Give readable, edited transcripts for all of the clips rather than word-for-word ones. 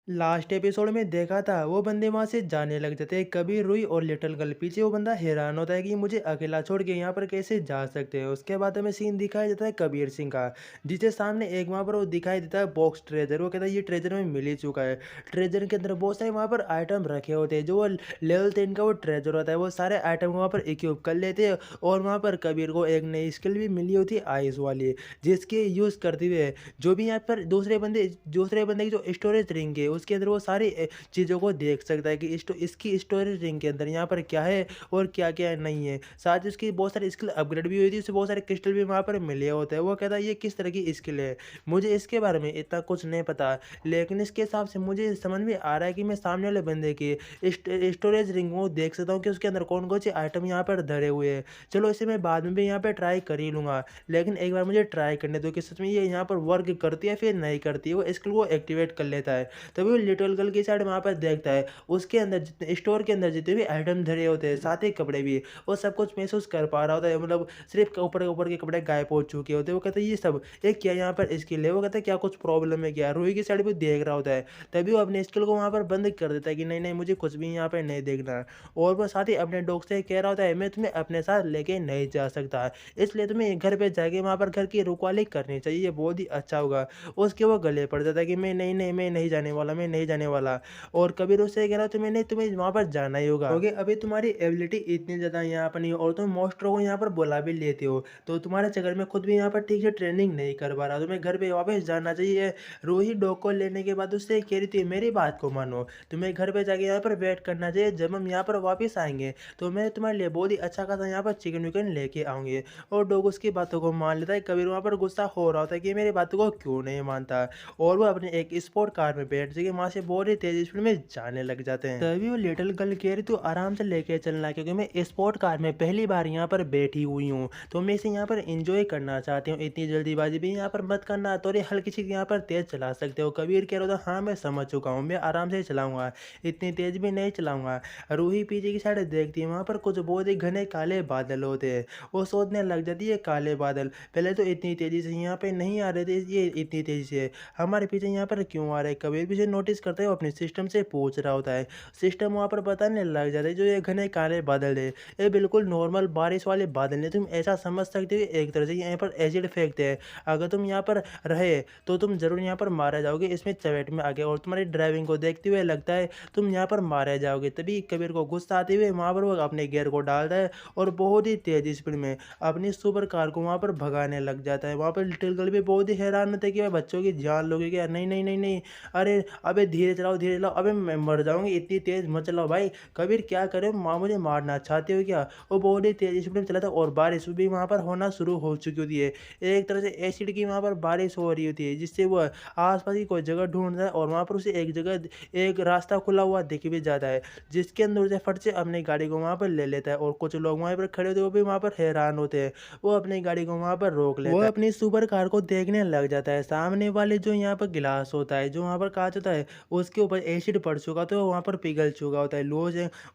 Last episode में देखा था वो बंदे वहां से जाने लग जाते हैं, कबीर, रुई और लिटिल गर्ल। पीछे वो बंदा हैरान होता है कि मुझे अकेला छोड़ के यहाँ पर कैसे जा सकते हैं। उसके बाद हमें सीन दिखाया जाता है कबीर सिंह का, जिसके सामने एक वहाँ पर वो दिखाई देता है बॉक्स ट्रेजर। वो कहता है ये ट्रेजर में मिल ही चुका है। ट्रेजर के अंदर बहुत सारे वहाँ पर आइटम रखे होते हैं, जो वो लेवल 10 का वो ट्रेजर होता है। वो सारे आइटम वहाँ पर इक्विप कर लेते हैं और वहाँ पर कबीर को एक नई स्किल भी मिली होती है आइस वाली, जिसके यूज़ करते हुए जो भी यहाँ पर दूसरे बंदे की जो स्टोरेज रिंग है उसके अंदर वो सारी चीज़ों को देख सकता है कि इसकी स्टोरेज रिंग के अंदर यहाँ पर क्या है और क्या क्या नहीं है। साथ ही उसकी बहुत सारी स्किल अपग्रेड भी हुई थी, उसे बहुत सारे क्रिस्टल भी वहाँ पर मिले होते हैं। वो कहता है ये किस तरह की स्किल है, मुझे इसके बारे में इतना कुछ नहीं पता, लेकिन इसके हिसाब से मुझे समझ में आ रहा है कि मैं सामने वाले बंदे की स्टोरेज रिंग को देख सकता हूँ कि उसके अंदर कौन कौन से आइटम यहाँ पर धरे हुए हैं। चलो इसे मैं बाद में भी यहाँ पर ट्राई कर ही लूँगा, लेकिन एक बार मुझे ट्राई करने दो कि सच में ये यहाँ पर वर्क करती है फिर नहीं करती है। वो स्किल को एक्टिवेट कर लेता है। तभी वो लिटिल गर्ल की साइड वहाँ पर देखता है, उसके अंदर जितने स्टोर के अंदर जितने भी आइटम धरे होते हैं, साथ ही कपड़े भी, वो सब कुछ महसूस कर पा रहा होता है। मतलब सिर्फ ऊपर ऊपर के कपड़े गायब हो चुके होते हैं। वो कहते हैं ये सब ये क्या यहाँ पर स्किल है। वो कहता है क्या कुछ प्रॉब्लम है क्या। रूही की साइड भी देख रहा होता है, तभी वो अपने स्किल को वहाँ पर बंद कर देता है कि नहीं नहीं मुझे कुछ भी यहाँ पर नहीं देखना। और वो साथ ही अपने डॉग से कह रहा होता है मैं तुम्हें अपने साथ लेके नहीं जा सकता, इसलिए तुम्हें घर पे जाके वहाँ पर घर की रखवाली करनी चाहिए, ये बहुत ही अच्छा होगा। उसके वो गले पड़ जाता है कि मैं नहीं नहीं मैं नहीं जाने वाला, मैं नहीं जाने वाला। और कबीर उससे कह रहा तुम्हें नहीं, तुम्हें वहाँ पर जाना ही होगा, क्योंकि अभी तुम्हारी एबिलिटी इतनी ज़्यादा यहाँ पर नहीं है और तुम मोस्टरों को यहाँ पर बुला भी लेते हो, तो तुम्हारे चक्कर में खुद भी यहाँ पर ठीक से ट्रेनिंग नहीं कर पा रहा, तुम्हें घर पे वापस जाना चाहिए। रूही डॉग को लेने के बाद उससे कह रही थी मेरी बात को मानो, तुम्हें घर पे जाके यहाँ पर वेट करना चाहिए, जब हम यहाँ पर वापस आएंगे तो मैं तुम्हारे लिए बहुत ही अच्छा खासा यहाँ पर चिकन विकन लेके आऊँगी। और डॉग उसकी बातों को मान लेता है। कबीर वहाँ पर गुस्सा हो रहा होता है कि मेरी बातों को क्यों नहीं मानता, और वो अपने एक स्पोर्ट कार में बैठ के वहाँ से बहुत ही तेज स्पीड में जाने लग जाते हैं। तभी वो लिटिल गर्ल कह रही तू आराम से लेके चलना, क्योंकि मैं स्पोर्ट कार में पहली बार यहाँ पर बैठी हुई हूँ, तो मैं इसे यहाँ पर इंजॉय करना चाहती हूँ, इतनी जल्दीबाजी भी यहाँ पर मत करना, तो ये हल्की सी यहाँ पर तेज चला सकते हो। कबीर कह रहा था हाँ मैं समझ चुका हूँ, मैं आराम से चलाऊंगा, इतनी तेज भी नहीं चलाऊंगा। रूही पीछे की साइड देखती है, वहाँ पर कुछ बहुत ही घने काले बादल होते हैं। वो सोचने लग जाती है काले बादल पहले तो इतनी तेजी से यहाँ पे नहीं आ रहे थे, ये इतनी तेजी से हमारे पीछे यहाँ पर क्यों आ रहे हैं। कबीर पीछे नोटिस करते हुए अपने सिस्टम से पूछ रहा होता है। सिस्टम वहाँ पर बताने लग जाता है जो ये घने काले बादल है ये बिल्कुल नॉर्मल बारिश वाले बादल नहीं, तुम ऐसा समझ सकते हो एक तरह से यहाँ पर एसिड फेंकते हैं, अगर तुम यहाँ पर रहे तो तुम जरूर यहाँ पर मारे जाओगे, इसमें चपेट में आ गए, और तुम्हारी ड्राइविंग को देखते हुए लगता है तुम यहाँ पर मारे जाओगे। तभी कबीर को गुस्सा आते हुए वहाँ पर वो अपने गियर को डालता है और बहुत ही तेज स्पीड में अपनी सुपर कार को वहाँ पर भगाने लग जाता है। वहाँ पर लिटिल गर्ल भी बहुत ही हैरान होता है कि भाई बच्चों की जान लोगे क्या। नहीं नहीं नहीं नहीं, अरे अबे धीरे चलाओ, अबे मैं मर जाऊंगी, इतनी तेज मत चलाओ भाई। कबीर क्या करे, माँ मुझे मारना चाहते हो क्या। वो बहुत ही तेज स्पीड में चला था और बारिश भी वहाँ पर होना शुरू हो चुकी होती है। एक तरह से एसिड की वहाँ पर बारिश हो रही होती है, जिससे वो आसपास की कोई जगह ढूंढता है और वहाँ पर उसे एक जगह एक रास्ता खुला हुआ दिख भी जाता है, जिसके अंदर से फट से अपनी गाड़ी को वहाँ पर ले लेता है। और कुछ लोग वहाँ पर खड़े होते हैं, वो भी वहाँ पर हैरान होते हैं। वो अपनी गाड़ी को वहाँ पर रोक लेता है, वो अपनी सुपर कार को देखने लग जाता है। सामने वाले जो यहाँ पर गिलास होता है, जो वहाँ पर कांच होता है, उसके ऊपर एसिड पड़ चुका तो वहाँ पर पिघल चुका होता है। लोग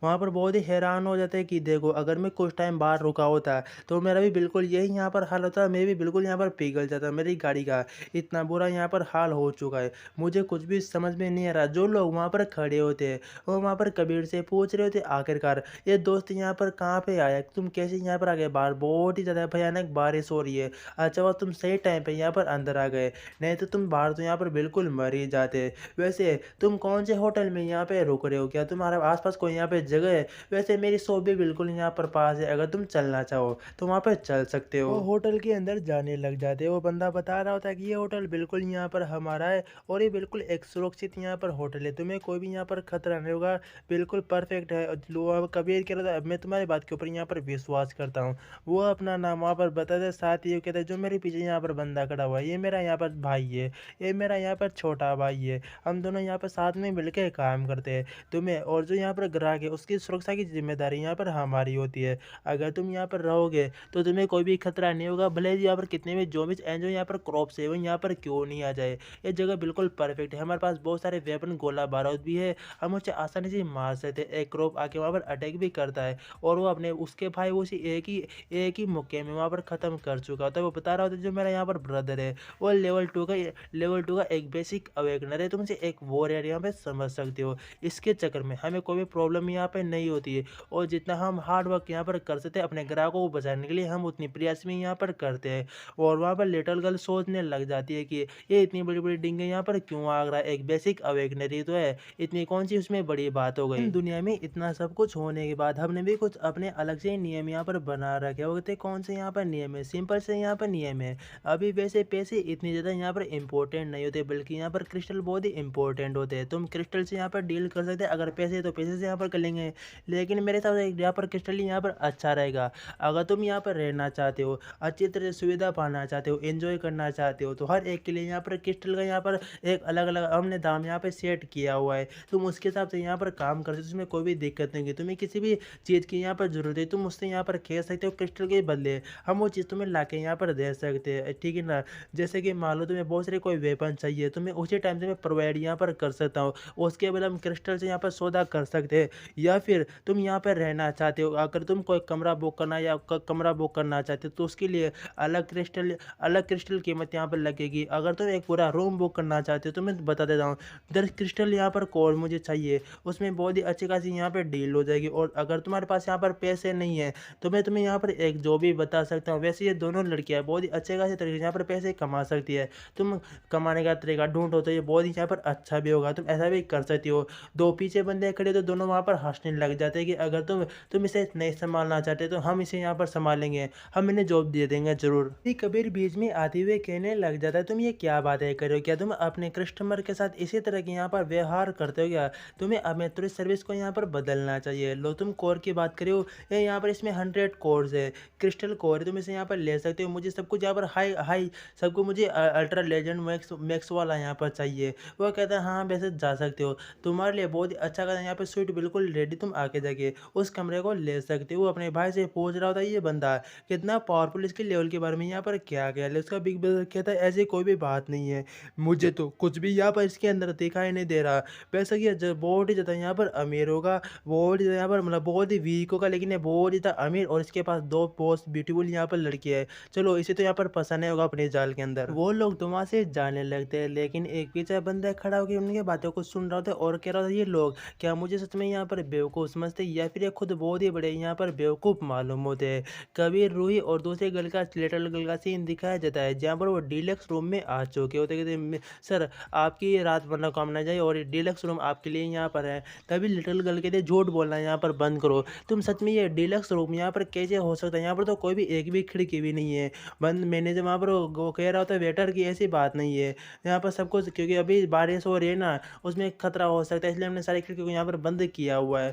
वहाँ पर बहुत ही हैरान हो जाते हैं कि देखो अगर मैं कुछ टाइम बाहर रुका होता तो मेरा भी बिल्कुल यही यहाँ पर हाल होता, मैं भी बिल्कुल यहाँ पर पिघल जाता, मेरी गाड़ी का इतना बुरा यहाँ पर हाल हो चुका है। मुझे कुछ भी समझ में नहीं आ रहा। जो लोग वहाँ पर खड़े होते हैं वो वहाँ पर कबीर से पूछ रहे होते आखिरकार ये दोस्त यहाँ पर कहाँ पे आया, तुम कैसे यहाँ पर आ गए, बाहर बहुत ही ज़्यादा भयानक बारिश हो रही है। अच्छा हुआ तुम सही टाइम पे यहाँ पर अंदर आ गए, नहीं तो तुम बाहर तो यहाँ पर बिल्कुल मर ही जाते। वैसे तुम कौन से होटल में यहाँ पे रुक रहे हो, क्या तुम्हारे आसपास कोई यहाँ पे जगह है। वैसे मेरी शॉप भी बिल्कुल यहाँ पर पास है, अगर तुम चलना चाहो तो वहाँ पे चल सकते हो। वो होटल के अंदर जाने लग जाते हो। वो बंदा बता रहा होता है कि ये होटल बिल्कुल यहाँ पर हमारा है और ये बिल्कुल एक सुरक्षित यहाँ पर होटल है, तुम्हें कोई भी यहाँ पर खतरा नहीं होगा, बिल्कुल परफेक्ट है। लोग कबीर कह रहा था अब मैं तुम्हारी बात के ऊपर यहाँ पर विश्वास करता हूँ। वो अपना नाम वहाँ पर बताते, साथ ही कहते जो मेरे पीछे यहाँ पर बंदा खड़ा हुआ है ये मेरा यहाँ पर भाई है, ये मेरा यहाँ पर छोटा भाई है, हम दोनों यहाँ पर साथ में मिलकर काम करते हैं। तुम्हें और जो यहाँ पर ग्राहक है उसकी सुरक्षा की जिम्मेदारी यहाँ पर हमारी होती है। अगर तुम यहाँ पर रहोगे तो तुम्हें कोई भी खतरा नहीं होगा, भले ही यहाँ पर कितने भी जो यहाँ पर क्रॉप्स है वो यहाँ पर क्यों नहीं आ जाए। ये जगह बिल्कुल परफेक्ट है, हमारे पास बहुत सारे वेपन गोला बारूद भी है, हम उसे आसानी से मार सकते हैं। एक क्रॉप आके वहाँ पर अटैक भी करता है और वो अपने उसके भाई वो उसी एक ही मौके में वहाँ पर ख़त्म कर चुका होता है। वो बता रहा होता है जो मेरा यहाँ पर ब्रदर है वो लेवल 2 का एक बेसिक अवेकनर है, तुम इसे एक वॉर एरिया में समझ सकते हो। इसके चक्कर में हमें कोई भी प्रॉब्लम यहाँ पे नहीं होती है और जितना हम हार्ड वर्क यहाँ पर कर सकते हैं अपने ग्राहकों को बचाने के लिए, हम उतनी प्रयास भी यहाँ पर करते हैं। और वहाँ पर लिटिल गर्ल सोचने लग जाती है कि ये इतनी बड़ी-बड़ी डिंगे यहाँ पर क्यों आग रहा है? एक बेसिक अवेकनरी तो है, इतनी कौन-सी उसमें बड़ी बात हो गई? दुनिया में इतना सब कुछ होने के बाद हमने भी कुछ अपने अलग से नियम यहाँ पर बना रखे होते। कौन से यहाँ पर नियम है? सिंपल से यहाँ पर नियम है। अभी वैसे पैसे इतने ज़्यादा यहाँ पर इम्पोर्टेंट नहीं होते, बल्कि यहाँ पर क्रिस्टल बहुत ही इम्पोर्टेंट होते हैं। तुम क्रिस्टल से यहाँ पर डील कर सकते हैं, अगर पैसे तो पैसे से यहाँ पर कर लेंगे, लेकिन मेरे हिसाब से यहाँ पर क्रिस्टल ही यहाँ पर अच्छा रहेगा। अगर तुम यहाँ पर रहना चाहते हो, अच्छी तरह से सुविधा पाना चाहते हो, एंजॉय करना चाहते हो, तो हर एक के लिए यहाँ पर क्रिस्टल का यहाँ पर एक अलग-अलग हमने दाम यहाँ पे सेट किया हुआ है। तुम उसके हिसाब से यहाँ पर काम कर सकते हो, उसमें कोई भी दिक्कत नहीं है। तुम्हें किसी भी चीज़ की यहाँ पर ज़रूरत है, तुम उससे यहाँ पर कह सकते हो क्रिस्टल के बदले हम वो चीज़ तुम्हें लाके यहाँ पर दे सकते हैं, ठीक है ना? जैसे कि मान लो तुम्हें बहुत सारे कोई वेपन चाहिए, तुम्हें उसी टाइम से मैं प्रोवाइड यहाँ पर कर सकता हूँ। उसके बाद हम क्रिस्टल से यहाँ पर सौदा कर सकते हैं। या फिर तुम यहाँ पर रहना चाहते हो, अगर तुम कोई कमरा बुक करना या कमरा बुक करना चाहते हो तो उसके लिए अलग क्रिस्टल कीमत यहाँ पर लगेगी। अगर तुम एक पूरा रूम बुक करना चाहते हो तो मैं बता देता हूँ, 10 क्रिस्टल यहाँ पर कोर मुझे चाहिए, उसमें बहुत ही अच्छी खासी यहाँ पे डील हो जाएगी। और अगर तुम्हारे पास यहाँ पर पैसे नहीं है तो मैं तुम्हें यहाँ पर एक जो भी बता सकता हूँ। वैसे ये दोनों लड़कियाँ बहुत ही अच्छे खासे तरीके से यहाँ पर पैसे कमा सकती है। तुम कमाने का तरीका ढूंढो तो ये बहुत ही यहाँ पर अच्छा भी होगा, तुम ऐसा भी कर सकती हो। दो पीछे बंदे खड़े तो दोनों वहाँ पर हंसने लग जाते हैं कि अगर तुम इसे नहीं संभालना चाहते तो हम इसे यहाँ पर संभालेंगे, हम इन्हें जॉब दे देंगे ज़रूर। फिर कबीर बीच में आते हुए कहने लग जाता है, तुम ये क्या बातें कर रहे हो? क्या तुम अपने कस्टमर के साथ इसी तरह के यहाँ पर व्यवहार करते हो क्या? तुम्हें अपने टूरिस्ट सर्विस को यहाँ पर बदलना चाहिए। लो, तुम कोर की बात कर रहे हो, ये यहाँ पर इसमें 100 कोर्स है, क्रिस्टल कोर है, तुम इसे यहाँ पर ले सकते हो। मुझे सब कुछ यहाँ पर हाई हाई सब कुछ मुझे अल्ट्रा लेजेंड मैक्स मैक्स वाला यहाँ पर चाहिए। वो कहता है हाँ वैसे जा सकते हो, तुम्हारे लिए बहुत ही अच्छा कहता है यहाँ पर सूट बिल्कुल रेडी, तुम आके जाके उस कमरे को ले सकते हो। वो अपने भाई से पूछ रहा होता है ये बंदा कितना पावरफुल, इसके लेवल के बारे में यहाँ पर क्या ख्याल है? उसका बिग ब्रदर कहता है ऐसी कोई भी बात नहीं है, मुझे तो कुछ भी यहाँ पर इसके अंदर दिखाई नहीं दे रहा। वैसे कि बहुत ही ज़्यादा यहाँ पर अमीर होगा, बहुत ही ज़्यादा यहाँ पर मतलब बहुत ही वीक होगा, लेकिन ये बहुत ही ज़्यादा अमीर और इसके पास दो पोस्ट ब्यूटीफुल यहाँ पर लड़की है। चलो इसे तो यहाँ पर पसंद नहीं होगा अपने जाल के अंदर। वो लोग तो वहाँ से जाने लगते हैं, लेकिन एक पीछे बंदा खड़ा होकर उनकी बातों को सुन रहा होता है और कह रहा था ये लोग क्या मुझे सच में यहाँ पर बेवकूफ़ समझते या फिर ये खुद बहुत ही बड़े यहाँ पर बेवकूफ़ मालूम होते हैं। कबीर, रूही और दूसरे गर्ल का लिटिल गर्ल का सीन दिखाया जाता है जहाँ पर वो डीलक्स रूम में आ चुके होते, कहते सर आपकी ये रात मनोकामना जाए और ये डीलक्स रूम आपके लिए यहाँ पर है। तभी लिटिल गर्ल कहते झूठ बोलना यहाँ पर बंद करो, तुम सच में ये डीलक्स रूम यहाँ पर कैसे हो सकता है? यहाँ पर तो कोई भी एक भी खिड़की भी नहीं है। बंद मैनेजर वहाँ पर वो कह रहा होता है वेटर की ऐसी बात नहीं है, यहाँ पर सब कुछ क्योंकि अभी बारिश हो रही है ना, उसमें खतरा हो सकता है, इसलिए हमने सारी खिड़कियों को यहाँ पर बंद किया हुआ है।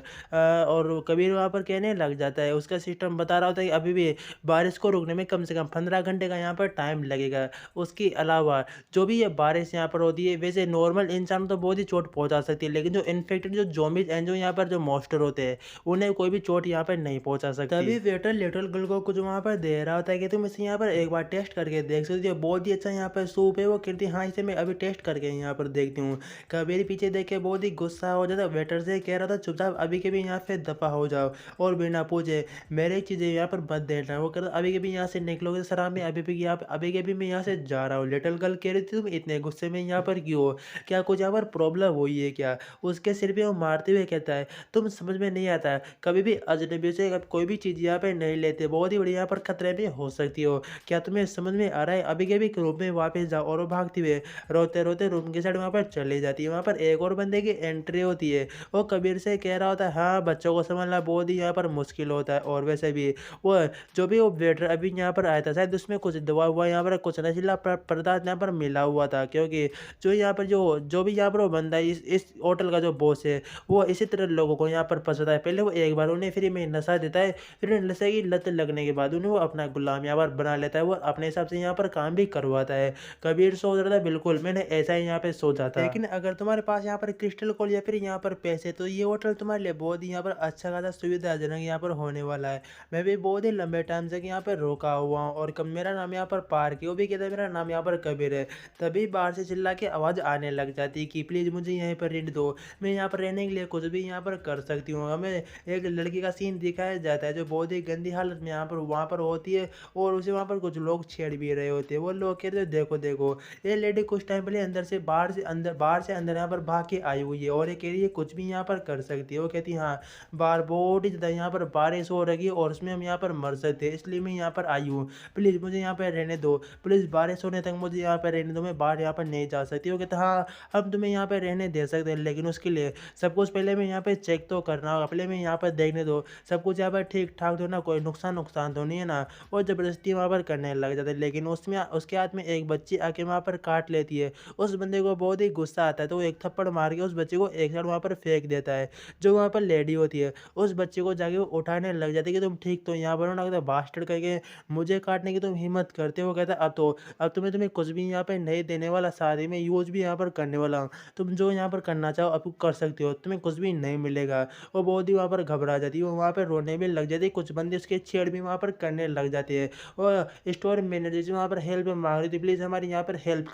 और कबीर वहाँ पर कहने लग जाता है, उसका सिस्टम बता रहा होता है कि अभी भी बारिश को रुकने में कम से कम 15 घंटे का यहाँ पर टाइम लगेगा। उसके अलावा जो भी ये बारिश यहाँ पर होती है, वैसे नॉर्मल इंसान तो बहुत ही चोट पहुँचा सकती है, लेकिन जो इन्फेक्टेड जो ज़ॉम्बीज़ एंड जो यहाँ पर जो मॉन्स्टर होते हैं उन्हें कोई भी चोट यहाँ पर नहीं पहुँचा सकती। तभी वेटर लिटिल गर्ल को कुछ वहाँ पर दे रहा होता है कि तुम इसे यहाँ पर एक बार टेस्ट करके देख सकते हो, बहुत ही अच्छा यहाँ पर सूप है। वो कहती है हाँ इसे मैं अभी टेस्ट करके यहाँ पर देखती हूँ। कबीर पीछे देख के बहुत ही गुस्सा हो जाता है, वेटर से कह रहा था चुपचाप अभी के भी यहाँ से दफा हो जाओ और बिना पूछे मेरी चीज़ें यहाँ पर मत देना। वो कहता अभी के भी यहाँ से निकलोगे सर, मैं अभी के भी मैं यहाँ से जा रहा हूँ। लिटिल गर्ल कह रही थी तुम इतने गुस्से में यहाँ पर क्यों हो, क्या कुछ यहाँ पर प्रॉब्लम हुई है क्या? उसके सिर पे वो मारते हुए कहता है तुम समझ में नहीं आता, कभी भी अजनबी से कोई भी चीज़ यहाँ पे नहीं लेते, बहुत ही बड़ी यहाँ पर खतरे में हो सकती हो। क्या तुम्हें समझ में आ रहा है? अभी के भी रूम में वापस जाओ। और वो भागती हुए रोते रोते रूम की साइड वहाँ पर चली जाती है। वहाँ पर एक और बंदे की एंट्री होती है, वो कबीर से कह रहा होता है हाँ बच्चों को संभालना बहुत ही यहाँ पर मुश्किल होता है, और वैसे भी वो जो भी वो वेटर अभी यहाँ पर आया था शायद उसमें कुछ दवा हुआ यहाँ पर कुछ नशीला पदार्थ यहाँ पर मिला हुआ था, क्योंकि जो यहाँ पर जो भी यहाँ पर वो बंदा इस होटल का जो बॉस है वो इसी तरह लोगों को यहाँ पर फंसाता है। पहले वो एक बार उन्हें फ्री में नशा देता है, फिर उन्हें नशे की लत लगने के बाद उन्हें वो अपना गुलाम यहाँ पर बना लेता है, वो अपने हिसाब से यहाँ पर काम भी करवाता है। कबीर सोच रहा था बिल्कुल मैंने ऐसा ही यहाँ पे सोचा था, लेकिन अगर तुम्हारे पास यहाँ पर क्रिस्टल कोल या फिर यहाँ पर पैसे तो ये होटल तुम्हारे लिए बहुत ही यहाँ पर अच्छा खासा सुविधाजनक यहाँ पर होने वाला है। मैं भी बहुत ही लंबे टाइम से यहाँ पर रुका हुआ हूँ और कब मेरा नाम यहाँ पर पार्क है, वो भी कहता है मेरा नाम यहाँ पर कबीर है। तभी बाहर से चिल्ला के आवाज़ आने लग जाती है कि प्लीज़ मुझे यहीं पर रहने दो, मैं यहाँ पर रहने के लिए कुछ भी यहाँ पर कर सकती हूँ। हमें एक लड़की का सीन दिखाया जाता है जो बहुत ही गंदी हालत में यहाँ पर वहाँ पर होती है और उसे वहाँ पर कुछ लोग छेड़ भी रहे होते हैं। वो लोग कहते हैं देखो देखो ये लेडी कुछ टाइम पहले अंदर बाहर से अंदर यहाँ पर भाग के आई हुई है और ये कह रही है कुछ भी यहाँ पर कर सकती है। वो कहती है हाँ, बाहर बहुत ही ज़्यादा यहाँ पर बारिश हो रही है और उसमें हम यहाँ पर मर सकते हैं, इसलिए मैं यहाँ पर आई हूँ। प्लीज़ मुझे यहाँ पे रहने दो, प्लीज़ बारिश होने तक मुझे यहाँ पे रहने दो, मैं बाहर यहाँ पर नहीं जा सकती। वो कहता है हाँ, हम तुम्हें यहाँ पे रहने दे सकते हैं, लेकिन उसके लिए सब कुछ पहले मैं यहाँ पे चेक तो करना होगा, पहले मैं यहाँ पर देखने दो सब कुछ यहाँ पर ठीक-ठाक तो ना, कोई नुकसान तो नहीं है ना? और ज़बरदस्ती वहाँ पर करने लग जाता है, लेकिन उसमें उसके हाथ में एक बच्ची आके वहाँ पर काट लेती है। उस बंदे को बहुत ही गुस्सा आता है, तो वो एक थप्पड़ मार के उस बच्चे को एक साइड वहाँ पर फेंक देता है। जो वहाँ पर लेडी होती है, उस बच्चे को जाके वो उठाने लग जाती है कि तुम ठीक तो यहाँ पर हो ना? कहता है बास्टर्ड करके मुझे काटने की तुम हिम्मत करते हो? कहता है अब तुम्हें तुम्हें कुछ भी यहाँ पे नहीं देने वाला, साथ ही में यूज़ भी यहाँ पर करने वाला हूँ। तुम जो यहाँ पर करना चाहो अब कर सकते हो, तुम्हें कुछ भी नहीं मिलेगा। वो बहुत ही वहाँ पर घबरा जाती है, वो वहाँ पे रोने भी लग जाती है, कुछ बंदे उसके छेड़ भी वहाँ पर करने लग जाते हैं। और स्टोर मैनेजर से वहाँ पर हेल्प माँग रही थी, प्लीज़ हमारी यहाँ पर हेल्प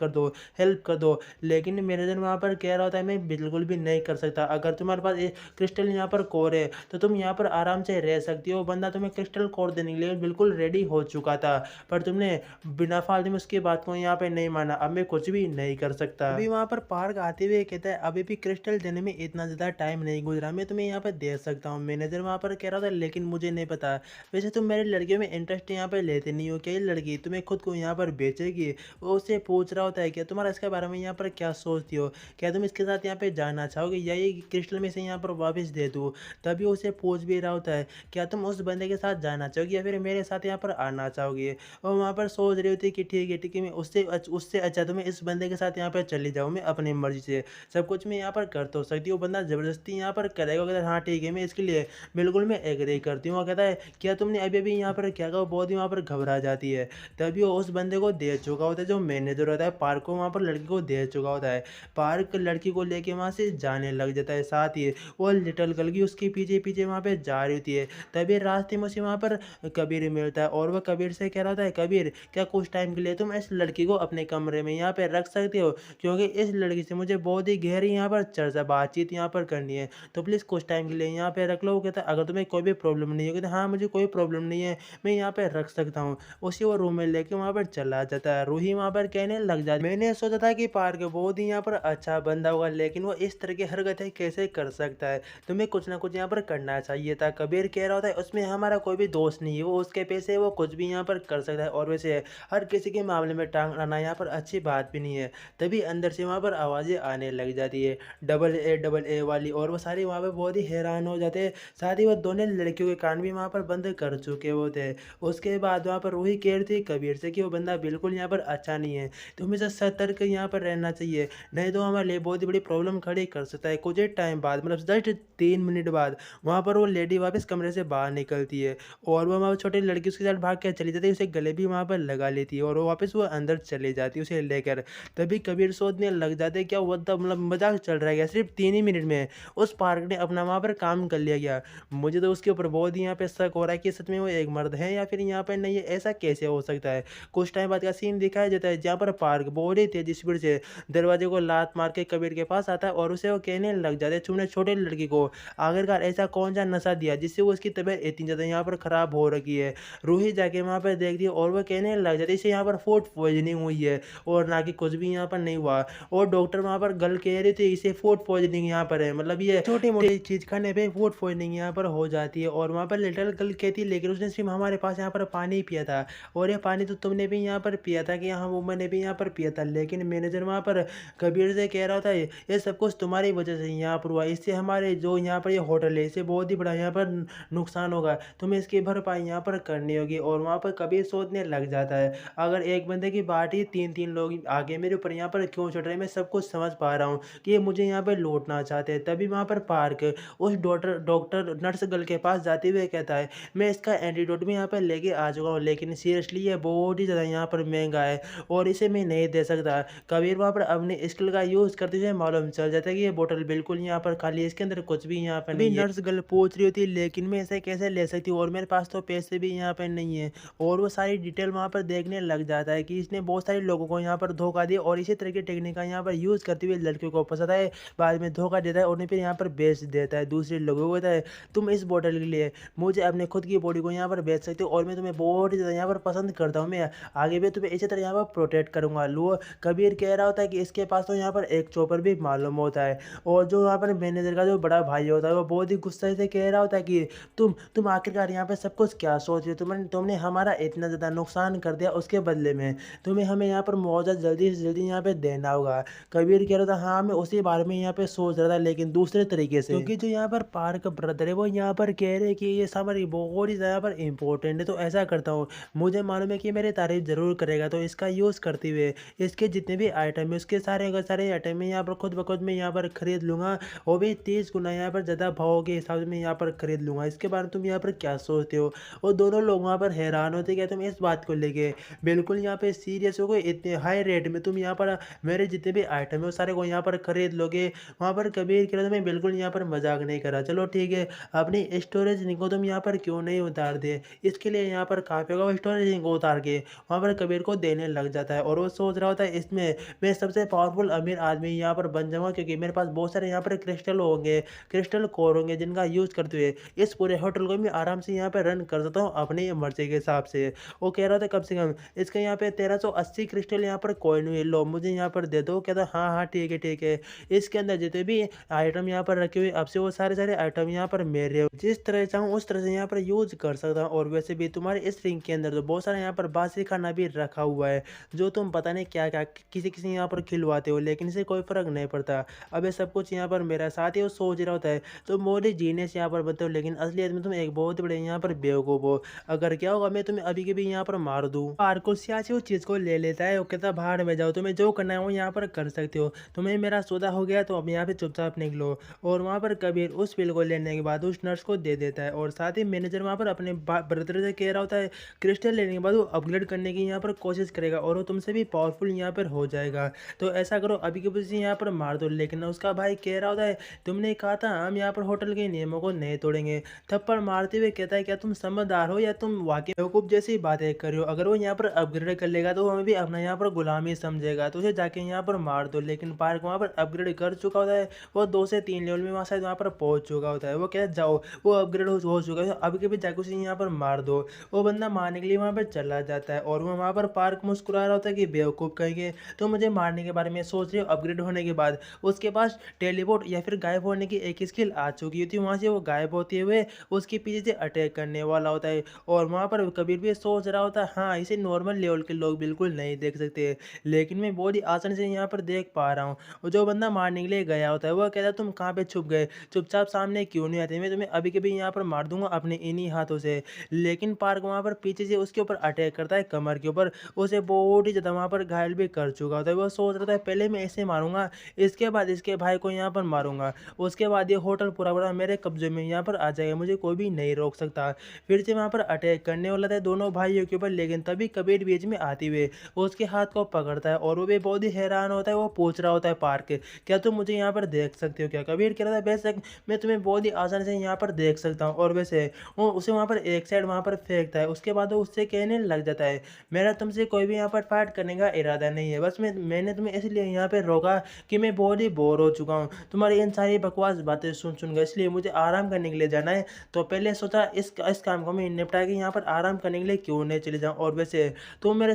कर दो। लेकिन मैनेजर वहाँ पर कह रहा होता है मैं बिल्कुल भी नहीं कर सकता, अगर तुम्हारे पास ये क्रिस्टल यहाँ पर कोर है तो तुम यहाँ पर आराम से रह सकती हो। बंदा तुम्हें क्रिस्टल कोर देने के लिए बिल्कुल रेडी हो चुका था, पर तुमने बिना फालतू में उसकी बात को यहाँ पे नहीं माना, अब मैं कुछ भी नहीं कर सकता। अभी वहाँ पर पार्क आते हुए कहता है अभी भी क्रिस्टल देने में इतना ज़्यादा टाइम नहीं गुजरा, मैं तुम्हें यहाँ पर दे सकता हूँ। मैनेजर वहाँ पर कह रहा था लेकिन मुझे नहीं पता, वैसे तुम मेरी लड़कियों में इंटरेस्ट यहाँ पर लेते नहीं हो क्या? ये लड़की तुम्हें खुद को यहाँ पर बेचेगी? वो उससे पूछ रहा होता है क्या तुम्हारा इसके बारे में यहाँ पर क्या सोचती हो, क्या तुम इसके साथ यहाँ पे जाना चाहोगे या ये क्रिस्टल में से यहाँ पर वापस दे दूँ? तभी उसे पूछ भी रहा होता है क्या तुम उस बंदे के साथ जाना चाहोगी या फिर मेरे साथ यहाँ पर आना चाहोगी? और वहाँ पर सोच रही होती है कि ठीक है मैं उससे अच्छा तो मैं इस बंदे के साथ यहाँ पर चली जाऊँ, मैं अपनी मर्जी से सब कुछ मैं यहाँ पर कर तो सकती हूँ। बंदा ज़बरदस्ती यहाँ पर करेगा, कहता है हाँ ठीक है मैं इसके लिए बिल्कुल मैं एग्री करती हूँ। वो कहता है क्या तुमने अभी-अभी यहाँ पर क्या कहा? वो बहुत ही वहाँ पर घबरा जाती है। तभी वो उस बंदे को दे चुका होता है, जो मैनेजर होता है पार्क को, वहाँ पर लड़की को दे चुका होता है। पार्क लड़की को लेके वहाँ से जाने लग जाता है, साथ ही वो लिटिल गर्ल की उसके पीछे-पीछे वहाँ पे जा रही होती है। तभी रास्ते में उसे वहाँ पर कबीर मिलता है और वह कबीर से कह रहा होता है कबीर क्या कुछ टाइम के लिए तुम इस लड़की को अपने कमरे में यहाँ पे रख सकते हो? क्योंकि इस लड़की से मुझे बहुत ही गहरी यहाँ पर चर्चा बातचीत यहाँ पर करनी है, तो प्लीज़ कुछ टाइम के लिए यहाँ पे रख लो। वो कहता है अगर तुम्हें कोई भी प्रॉब्लम नहीं है? कहते हाँ मुझे कोई प्रॉब्लम नहीं है, मैं यहाँ पे रख सकता हूँ। उसे वो रूम में लेके वहाँ पर चला जाता है। रूही वहाँ पर कहने लग जाती मैंने सोचा था कि पार्क बहुत ही यहाँ पर अच्छा बंदा होगा, लेकिन वो इस तरह की हरकतें कैसे कर सकता है? तुम्हें कुछ ना कुछ यहाँ पर करना चाहिए था। कबीर कह रहा होता है उसमें हमारा कोई भी दोस्त नहीं है, वो उसके पैसे वो कुछ भी यहाँ पर कर सकता है और वैसे हर किसी के मामले में टांग अड़ाना यहाँ पर अच्छी बात भी नहीं है। तभी अंदर से वहाँ पर आवाज़ें आने लग जाती है डबल ए वाली, और वो सारे वहाँ पे बहुत ही हैरान हो जाते हैं। साथ ही वो दोनों लड़कियों के कान भी वहाँ पर बंद कर चुके होते हैं। उसके बाद वहाँ पर रूही कह रही थी कबीर से कि वो बंदा बिल्कुल यहाँ पर अच्छा नहीं है, तो हमेशा सतर्क यहाँ पर रहना चाहिए, नहीं तो हमारे लिए बहुत ही बड़ी प्रॉब्लम खड़ी कर सकता है। कुछ ही टाइम बाद मतलब जस्ट 3 मिनट बाद वहाँ पर वो लेडी वापस कमरे से बाहर निकलती है और वो वहाँ छोटी लड़की उसके साथ भाग के चली जाती है, उसे गले भी वहाँ पर लगा लेती है और वो वापस वो अंदर चली जाती है उसे लेकर। तभी कबीर सोचने लग जाते हैं क्या वो मतलब मजाक चल रहा है क्या? सिर्फ 3 ही मिनट में उस पार्क ने अपना वहाँ पर काम कर लिया गया। मुझे तो उसके ऊपर बहुत ही यहाँ पे शक हो रहा है कि सच में वो एक मर्द है या फिर यहाँ पर नहीं है, ऐसा कैसे हो सकता है? कुछ टाइम बाद का सीन दिखाया जाता है जहाँ पर पार्क बहुत ही तेजी स्पीड से दरवाजे को लात मार के कबीर के पास आता है और उसे वो कहने लग जाते हैं तुमने छोटे लड़की को आखिरकार ऐसा कौन सा नशा दिया जिससे वो उसकी तबीयत इतनी ज़्यादा यहाँ पर ख़राब हो रखी है? रूही जाके वहाँ पर देखती है और वो कहने लग जाती है इसे यहाँ पर फूड पॉइजनिंग हुई है और ना कि कुछ भी यहाँ पर नहीं हुआ। और डॉक्टर वहाँ पर गल कह रही थी इसे फूड पॉइजनिंग यहाँ पर है, मतलब ये छोटी मोटी चीज़ खाने पे फूड पॉइजनिंग यहाँ पर हो जाती है। और वहाँ पर लिटिल गर्ल कहती है लेकिन उसने सिर्फ हमारे पास यहाँ पर पानी पिया था और ये पानी तो तुमने भी यहाँ पर पिया था कि हाँ वो मैंने भी यहाँ पर पिया था। लेकिन मैनेजर वहाँ पर कबीर से कह रहा था ये सब कुछ तुम्हारी वजह से यहाँ पर हुआ, इससे हमारे जो यहाँ पर ये होटल है इसे बहुत ही बड़ा यहाँ पर नुकसान होगा, तुम्हें इसकी भरपाई यहाँ पर करनी होगी। और वहाँ पर कबीर सोचने लग जाता है अगर एक बंदे की बात ही 3-3 लोग आगे मेरे ऊपर यहाँ पर क्यों चढ़ रहे हैं, मैं सब कुछ समझ पा रहा हूँ कि ये मुझे यहाँ पर लूटना चाहते हैं। तभी वहाँ पर पार्क उस डॉक्टर नर्स गर्ल के पास जाते हुए कहता है मैं इसका एंटीडोट भी यहाँ पर लेके आ चुका हूँ, लेकिन सीरियसली ये बहुत ही ज़्यादा यहाँ पर महंगा है और इसे मैं नहीं दे सकता। कबीर वहाँ पर अपने स्किल का यूज़ करते हुए मालूम चल जाता है कि ये बोतल बिल्कुल यहाँ पर खाली है, इसके अंदर कुछ भी यहाँ पर नहीं है। नर्स गर्ल पूछ रही होती है लेकिन मैं इसे कैसे ले सकती हूँ और मेरे पास तो पैसे भी यहाँ पर नहीं है। और वो सारी डिटेल वहाँ पर देखने लग जाता है कि इसने बहुत सारे लोगों को यहाँ पर धोखा दिया और इसी तरह की टेक्निक का यहाँ पर यूज़ करते हुए लड़कियों को पसंद है, बाद में धोखा देता है और उन्हें फिर यहाँ पर बेच देता है दूसरे लोगों को। कहता है तुम इस बोतल के लिए मुझे अपने खुद की बॉडी को यहाँ पर बेच सकते हो और मैं तुम्हें बहुत ही ज़्यादा यहाँ पर पसंद करता हूँ, मैं आगे भी तुम्हें इसी तरह यहाँ पर प्रोटेक्ट करूँगा। लो कबीर कह रहा होता है कि इसके पास तो यहाँ पर एक चॉपर भी मालूम होता है। और जो यहाँ पर मैनेजर का जो बड़ा भाई होता है वो बहुत ही गुस्से से कह रहा होता है कि तुम आखिरकार यहाँ पे सब कुछ क्या सोच रहे हो, तुमने हमारा इतना ज़्यादा नुकसान कर दिया, उसके बदले में तुम्हें हमें यहाँ पर मुआवजा जल्दी से जल्दी यहाँ पे देना होगा। कबीर कह रहा था हाँ मैं उसी बारे में यहाँ पे सोच रहा था, लेकिन दूसरे तरीके से, क्योंकि जो यहाँ पर पार्क ब्रदर है वो यहाँ पर कह रहे हैं कि ये सामान बहुत ही ज़्यादा पर इम्पोर्टेंट है, तो ऐसा करता हूँ, मुझे मालूम है कि मेरी तारीफ ज़रूर करेगा, तो इसका यूज़ करते हुए इसके जितने भी आइटम है उसके सारे अगर सारे आइटम मैं यहाँ पर खुद ब खुद मैं यहाँ पर खरीद लूँगा, वो भी 30 गुना यहाँ पर ज़्यादा भाव के हिसाब से मैं यहाँ पर खरीद लूँगा। इसके बारे में तुम यहाँ पर क्या सोचते हो? और दोनों लोग वहाँ पर हैरान होते क्या तुम इस बात को लेके बिल्कुल यहाँ पे सीरियस हो गए, इतने हाई रेट में तुम यहाँ पर मेरे जितने भी आइटम है वो सारे को यहाँ पर खरीद लोगे? वहाँ पर कबीर कह रहा था मैं बिल्कुल यहाँ पर मजाक नहीं करा, चलो ठीक है अपनी स्टोरेज लिंक को तुम यहाँ पर क्यों नहीं उतार दे, इसके लिए यहाँ पर काफ़ी होगा, वो स्टोरेज लिंक को उतार के वहाँ पर कबीर को देने लग जाता है। और वो सोच रहा होता है इसमें मैं सबसे पावरफुल अमीर आदमी यहाँ पर बन जाऊँगा, क्योंकि मेरे पास बहुत सारे यहाँ पर क्रिस्टल होंगे, क्रिस्टल कोर होंगे, जिनका यूज़ करते हुए इस पूरे होटल को मैं आराम से यहाँ पर रन कर सकता हूँ अपनी मर्जी के हिसाब से। वो कह रहा था कम से कम इसका यहाँ पे 1380 क्रिस्टल यहाँ पर कॉइन हुए, लो मुझे यहाँ पर दे दो। कहता हाँ हाँ ठीक है ठीक है। इसके अंदर जितने भी आइटम यहाँ पर रखे हुए अब से वो सारे सारे आइटम यहाँ पर मेरे हो, जिस तरह चाहूँ उस तरह से यहाँ पर यूज कर सकता हूँ। और वैसे भी तुम्हारे इस रिंग के अंदर तो बहुत सारा यहाँ पर बासी खाना भी रखा हुआ है, जो तुम पता नहीं क्या क्या किसी किसी यहाँ पर खिलवाते हो, लेकिन इसे कोई फर्क नहीं पड़ता। अब ये सब कुछ यहाँ पर मेरा साथ ही वो सोच रहा होता है, तो मोदी जीनियस यहाँ पर बनते हो, लेकिन असलियत में तुम एक बहुत बड़े यहाँ पर बेवकूफ हो। अगर क्या होगा मैं तुम्हें अभी के भी यहाँ पर मार दूँ। आर्कोसिया से उस चीज को ले लेता है, वो कहता बाहर में जाओ, तुम्हें जो करना है वो यहाँ पर कर सकते हो, तुम्हें मेरा सौदा हो गया तो अब यहाँ पे चुपचाप निकलो। और वहाँ पर कबीर उस पिल को लेने के बाद उस नर्स को दे देता है, और साथ ही मैनेजर वहाँ पर अपने ब्रदर से कह रहा होता है क्रिस्टल लेने के बाद वो अपग्रेड करने की यहाँ पर कोशिश करेगा और वो तुमसे भी पावरफुल यहाँ पर हो जाएगा, तो ऐसा करो अभी के बजे यहाँ पर मार दो। लेकिन उसका भाई कह रहा होता है तुमने कहा था हम यहाँ पर होटल के नियमों को नहीं तोड़ेंगे, थप्पड़ मारते हुए कहता है क्या तुम समझदार हो या तुम वाकई बेवकूफ जैसी बातें कर रहे हो, अगर वो यहाँ पर अपग्रेड कर लेगा तो हमें भी अपना यहाँ पर गुलामी समझेगा, तो उसे जाके यहाँ पर मार दो। लेकिन पार्क वहाँ पर अपग्रेड कर चुका होता है, वो 2 से 3 लेवल में वहाँ शायद वहाँ पर पहुँच चुका होता है। वो कहता है जाओ वो अपग्रेड हो चुका है, अब के भी जाके उसे यहाँ पर मार दो। वो बंदा मारने के लिए वहाँ पर चला जाता है, और वो वहाँ पर पार्क मुस्कुरा रहा होता है कि बेवकूफ़ कहेंगे तो मुझे मारने के बारे में सोच रहे हो, अपग्रेड होने के बाद उसके पास टेलीपोर्ट या फिर गायब होने की एक स्किल आ चुकी होती है, वहाँ से वो गायब होते हुए उसके पीछे से अटैक करने वाला होता है। और वहाँ पर कबीर भी सोच रहा होता है हाँ इसे नॉर्मल लेवल के लोग बिल्कुल नहीं देख सकते, लेकिन मैं बहुत ही आसानी से यहाँ पर देख पा रहा हूँ। और जो बंदा मारने के लिए गया होता है वो कहता है तुम कहाँ पे छुप गए, चुपचाप सामने क्यों नहीं आते, मैं तुम्हें अभी के भी यहाँ पर मार दूंगा अपने इन्हीं हाथों से। लेकिन पार्क वहाँ पर पीछे से उसके ऊपर अटैक करता है, कमर के ऊपर, उसे बहुत ही ज़्यादा वहाँ पर घायल भी कर चुका होता है। वो सोच रहा था पहले मैं ऐसे मारूंगा, इसके बाद इसके भाई को यहाँ पर मारूंगा, उसके बाद ये होटल पूरा पूरा मेरे कब्जे में यहाँ पर आ जाएगा, मुझे कोई भी नहीं रोक सकता। फिर से वहाँ पर अटैक करने वाला था दोनों भाइयों के ऊपर, लेकिन तभी कबीर बीच में आते हुए उसके हाथ को पकड़ता है, और वो भी बहुत ही हैरान होता है। वो पूछ रहा होता है पार्क क्या तुम मुझे यहाँ पर देख सकते हो क्या? कबीर कह रहा था बेशक मैं तुम्हें बहुत ही आसानी से यहाँ पर देख सकता हूँ। और वैसे वो उसे वहाँ पर एक साइड वहाँ पर फेंकता है, उसके बाद वो उससे कहने लग जाता है मेरा तुमसे कोई भी यहाँ पर फाइट करने का इरादा नहीं है, बस मैंने तुम्हें इसलिए यहाँ पर रोका कि मैं बहुत ही बोर हो चुका हूँ तुम्हारी इन सारी बकवास बातें सुन सुनकर, इसलिए मुझे आराम करने के लिए जाना है। तो पहले सोचा इस काम को मैं निपटा के यहाँ पर आराम करने के लिए क्यों नहीं चले जाऊँ। और वैसे तुम मेरे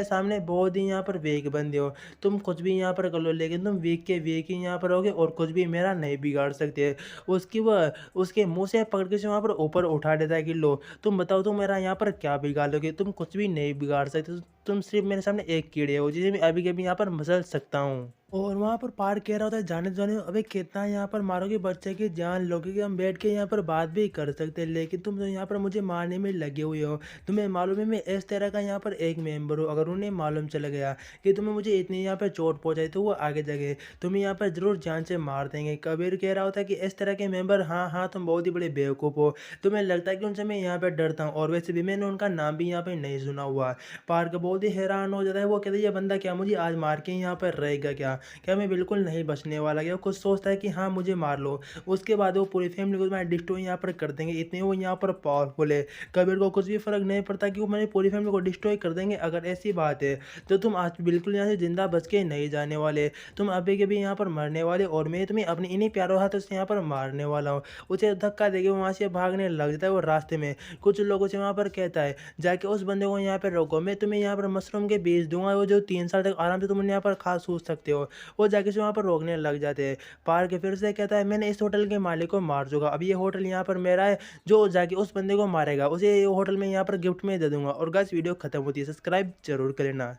सामने बहुत ही यहाँ पर वीक बंदे हो, तुम कुछ भी यहाँ पर कर लो, लेकिन तुम वीक के वीक ही यहाँ पर रहोगे और कुछ भी मेरा नहीं बिगाड़ सकते। उसके मुंह से पकड़ के वहाँ पर ऊपर उठा देता है कि लो तुम बताओ तुम मेरा यहाँ पर क्या बिगाड़ लोगे, तुम कुछ भी नहीं बिगाड़ सकते, तुम सिर्फ मेरे सामने एक कीड़े हो जिसे मैं अभी के भी यहाँ पर मसल सकता हूँ। और वहाँ पर पार्क कह रहा होता है जाने जाने अबे कितना यहाँ पर मारोगे बच्चे की जान लोगे कि हम बैठ के यहाँ पर बात भी कर सकते हैं, लेकिन तुम तो यहाँ पर मुझे मारने में लगे हुए हो। तुम्हें मालूम है मैं इस तरह का यहाँ पर एक मेंबर हूँ, अगर उन्हें मालूम चला गया कि तुम्हें मुझे इतनी यहाँ पर चोट पहुँचाई तो वो आगे जगह तुम्हें यहाँ पर जरूर जान से मार देंगे। कबीर कह रहा होता है कि इस तरह के मेंबर हाँ हाँ तुम बहुत ही बड़े बेवकूफ़ हो, तुम्हें लगता है कि उनसे मैं यहाँ पर डरता हूँ, और वैसे भी मैंने उनका नाम भी यहाँ पर नहीं सुना हुआ। पार्क बहुत ही हैरान हो जाता है, वो कहता है ये बंदा क्या मुझे आज मार के यहाँ पर रहेगा क्या? क्या मैं बिल्कुल नहीं बचने वाला, क्या कुछ सोचता है कि हाँ मुझे मार लो। उसके बाद वो पूरी फैमिली को मैं डिस्ट्रॉय यहाँ पर कर देंगे, इतने वो यहाँ पर पावरफुल है। कबीर को कुछ भी फ़र्क नहीं पड़ता कि वो मेरी पूरी फैमिली को डिस्ट्रॉय कर देंगे। अगर ऐसी बात है तो तुम आज बिल्कुल यहाँ से ज़िंदा बच के नहीं जाने वाले। तुम अभी के भी यहाँ पर मरने वाले और मैं तुम्हें अपने इन्हीं प्यारों हाथों से यहाँ पर मारने वाला हूँ। उसे धक्का देके वो वहाँ से भागने लग जाता है। वो रास्ते में कुछ लोगों से वहाँ पर कहता है, जाके उस बंदे को यहाँ पे रोको, मैं तुम्हें यहाँ पर मशरूम के बीज दूँगा, वो जो 3 साल तक आराम से तुम यहाँ पर खा सूँघ सकते हो। वो जाके उसे वहाँ पर रोकने लग जाते हैं। पार्क फिर से कहता है, मैंने इस होटल के मालिक को मार चुका, अब ये होटल यहाँ पर मेरा है, जो जाके उस बंदे को मारेगा उसे ये होटल में यहाँ पर गिफ्ट में दे दूँगा। और गाइस वीडियो खत्म होती है, सब्सक्राइब ज़रूर कर लेना।